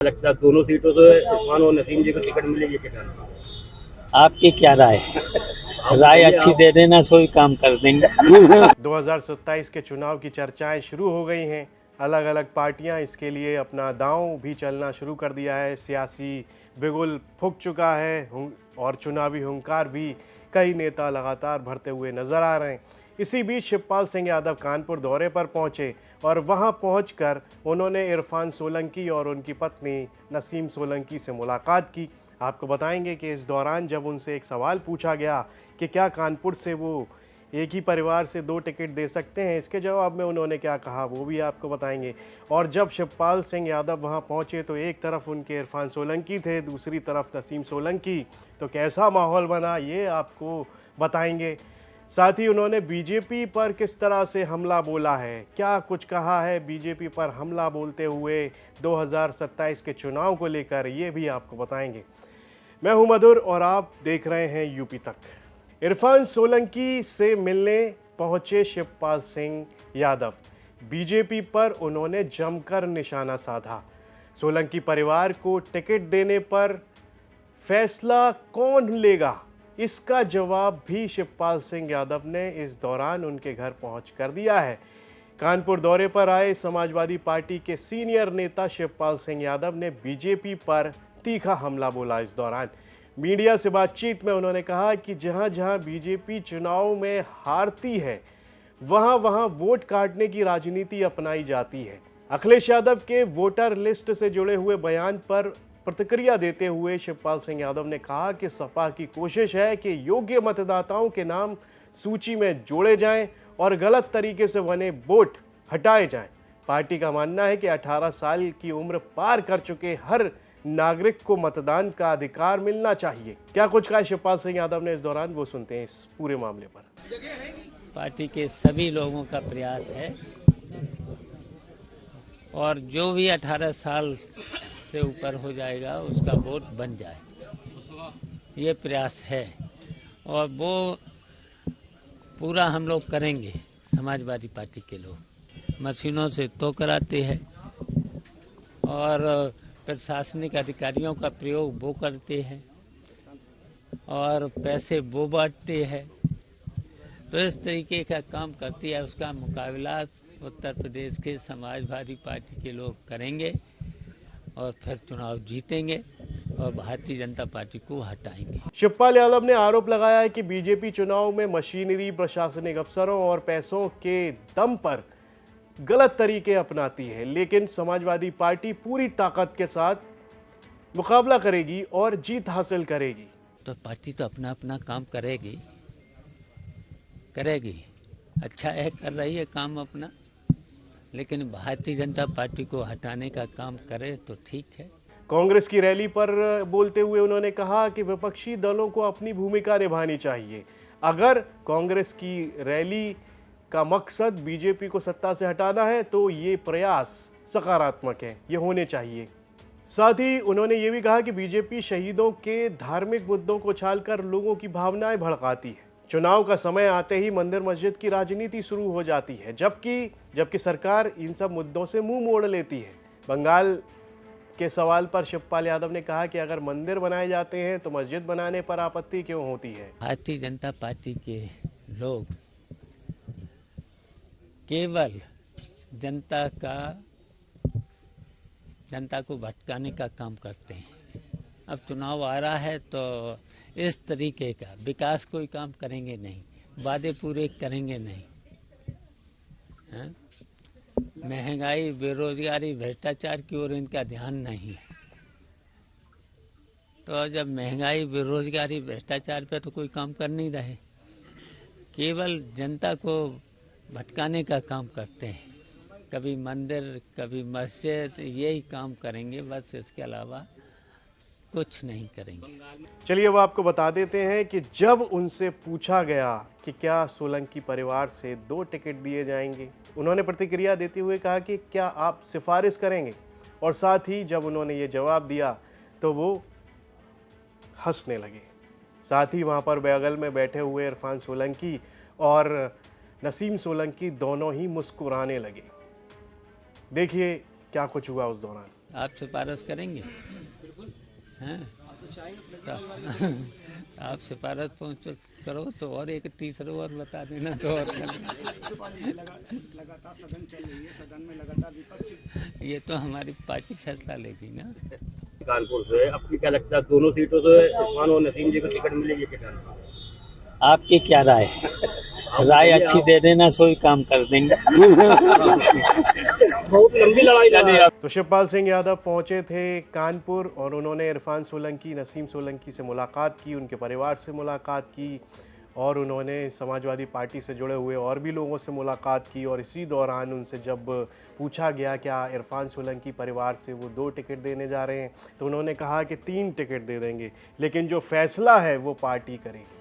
लगता है दोनों सीटों से इरफान और नसीम जी को टिकट मिलेगी क्या? आपकी क्या राय है? राय अच्छी दे देना, सोई काम कर देंगे। 2027 के चुनाव की चर्चाएं शुरू हो गई हैं। अलग अलग पार्टियां इसके लिए अपना दांव भी चलना शुरू कर दिया है। सियासी बिगुल फूंक चुका है और चुनावी हुंकार भी कई नेता लगातार भरते हुए नजर आ रहे हैं। इसी बीच शिवपाल सिंह यादव कानपुर दौरे पर पहुंचे और वहां पहुंचकर उन्होंने इरफान सोलंकी और उनकी पत्नी नसीम सोलंकी से मुलाकात की। आपको बताएंगे कि इस दौरान जब उनसे एक सवाल पूछा गया कि क्या कानपुर से वो एक ही परिवार से 2 टिकट दे सकते हैं, इसके जवाब में उन्होंने क्या कहा वो भी आपको बताएंगे। और जब शिवपाल सिंह यादव वहां पहुंचे तो एक तरफ उनके इरफान सोलंकी थे, दूसरी तरफ नसीम सोलंकी, तो कैसा माहौल बना ये आपको बताएंगे। साथ ही उन्होंने बीजेपी पर किस तरह से हमला बोला है, क्या कुछ कहा है बीजेपी पर हमला बोलते हुए 2027 के चुनाव को लेकर, ये भी आपको बताएंगे। मैं हूं मधुर और आप देख रहे हैं यूपी तक। इरफान सोलंकी से मिलने पहुंचे शिवपाल सिंह यादव। बीजेपी पर उन्होंने जमकर निशाना साधा। सोलंकी परिवार को टिकट देने पर फैसला कौन लेगा, इसका जवाब भी शिवपाल सिंह यादव ने इस दौरान उनके घर पहुंच कर दिया है। कानपुर दौरे पर आए समाजवादी पार्टी के सीनियर नेता शिवपाल सिंह यादव ने बीजेपी पर तीखा हमला बोला। इस दौरान मीडिया से बातचीत में उन्होंने कहा कि जहां जहां बीजेपी चुनाव में हारती है वहां वहां वोट काटने की राजनीति अपनाई जाती है। अखिलेश यादव के वोटर लिस्ट से जुड़े हुए बयान पर प्रतिक्रिया देते हुए शिवपाल सिंह यादव ने कहा कि सपा की कोशिश है कि योग्य मतदाताओं के नाम सूची में जोड़े जाएं और गलत तरीके से बने वोट हटाए जाएं। पार्टी का मानना है कि 18 साल की उम्र पार कर चुके हर नागरिक को मतदान का अधिकार मिलना चाहिए। क्या कुछ कहा शिवपाल सिंह यादव ने इस दौरान, वो सुनते हैं इस पूरे मामले पर। पार्टी के सभी लोगों का प्रयास है और जो भी 18 साल से ऊपर हो जाएगा उसका वोट बन जाए, ये प्रयास है और वो पूरा हम लोग करेंगे। समाजवादी पार्टी के लोग मशीनों से तो कराते हैं और प्रशासनिक अधिकारियों का प्रयोग वो करते हैं और पैसे वो बांटते हैं, तो इस तरीके का काम करती है। उसका मुकाबला उत्तर प्रदेश के समाजवादी पार्टी के लोग करेंगे और फिर चुनाव जीतेंगे और भारतीय जनता पार्टी को हटाएंगे। शिवपाल यादव ने आरोप लगाया है कि बीजेपी चुनाव में मशीनरी, प्रशासनिक अफसरों और पैसों के दम पर गलत तरीके अपनाती है, लेकिन समाजवादी पार्टी पूरी ताकत के साथ मुकाबला करेगी और जीत हासिल करेगी। तो पार्टी तो अपना अपना काम करेगी, अच्छा है, कर रही है काम अपना, लेकिन भारतीय जनता पार्टी को हटाने का काम करे तो ठीक है। कांग्रेस की रैली पर बोलते हुए उन्होंने कहा कि विपक्षी दलों को अपनी भूमिका निभानी चाहिए। अगर कांग्रेस की रैली का मकसद बीजेपी को सत्ता से हटाना है तो ये प्रयास सकारात्मक है, ये होने चाहिए। साथ ही उन्होंने ये भी कहा कि बीजेपी शहीदों के धार्मिक मुद्दों को छालकर लोगों की भावनाएं भड़काती है। चुनाव का समय आते ही मंदिर मस्जिद की राजनीति शुरू हो जाती है, जबकि सरकार इन सब मुद्दों से मुंह मोड़ लेती है। बंगाल के सवाल पर शिवपाल यादव ने कहा कि अगर मंदिर बनाए जाते हैं तो मस्जिद बनाने पर आपत्ति क्यों होती है। भारतीय जनता पार्टी के लोग केवल जनता को भटकाने का काम करते हैं। अब चुनाव आ रहा है तो इस तरीके का विकास कोई काम करेंगे नहीं, वादे पूरे करेंगे नहीं। महंगाई, बेरोजगारी, भ्रष्टाचार की ओर इनका ध्यान नहीं है। तो जब महंगाई, बेरोजगारी, भ्रष्टाचार पे तो कोई काम कर नहीं रहे, केवल जनता को भटकाने का काम करते हैं। कभी मंदिर, कभी मस्जिद, यही काम करेंगे, बस इसके अलावा कुछ नहीं करेंगे। चलिए अब आपको बता देते हैं कि जब उनसे पूछा गया कि क्या सोलंकी परिवार से 2 टिकट दिए जाएंगे, उन्होंने प्रतिक्रिया देते हुए कहा कि क्या आप सिफारिश करेंगे, और साथ ही जब उन्होंने ये जवाब दिया तो वो हंसने लगे। साथ ही वहाँ पर बगल में बैठे हुए इरफान सोलंकी और नसीम सोलंकी दोनों ही मुस्कुराने लगे। देखिए क्या कुछ हुआ उस दौरान। आप सिफारिश करेंगे? हैं? तो आप सिफारिश पहुँच करो तो और एक तीसरा और बता देना तो और लगातार सदन चल रही है, सदन में लगातार विपक्ष ये तो हमारी पार्टी फैसला लेगी ना। कानपुर से आपकी क्या लगता है दोनों सीटों से इरफान और नसीम जी को टिकट मिलेगी क्या कानपुर? आपकी क्या राय है? राय अच्छी दे देना, सोई काम कर देंगे। बहुत लंबी लड़ाई लड़ रही है। तो शिवपाल सिंह यादव पहुंचे थे कानपुर और उन्होंने इरफान सोलंकी, नसीम सोलंकी से मुलाकात की, उनके परिवार से मुलाकात की और उन्होंने समाजवादी पार्टी से जुड़े हुए और भी लोगों से मुलाकात की। और इसी दौरान उनसे जब पूछा गया क्या इरफान सोलंकी परिवार से वो 2 टिकट देने जा रहे हैं, तो उन्होंने कहा कि 3 टिकट दे देंगे, लेकिन जो फैसला है वो पार्टी करेगी।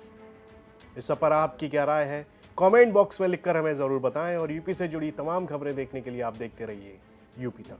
इस पर आपकी क्या राय है? कमेंट बॉक्स में लिखकर हमें ज़रूर बताएं और यूपी से जुड़ी तमाम खबरें देखने के लिए आप देखते रहिए यूपी तक।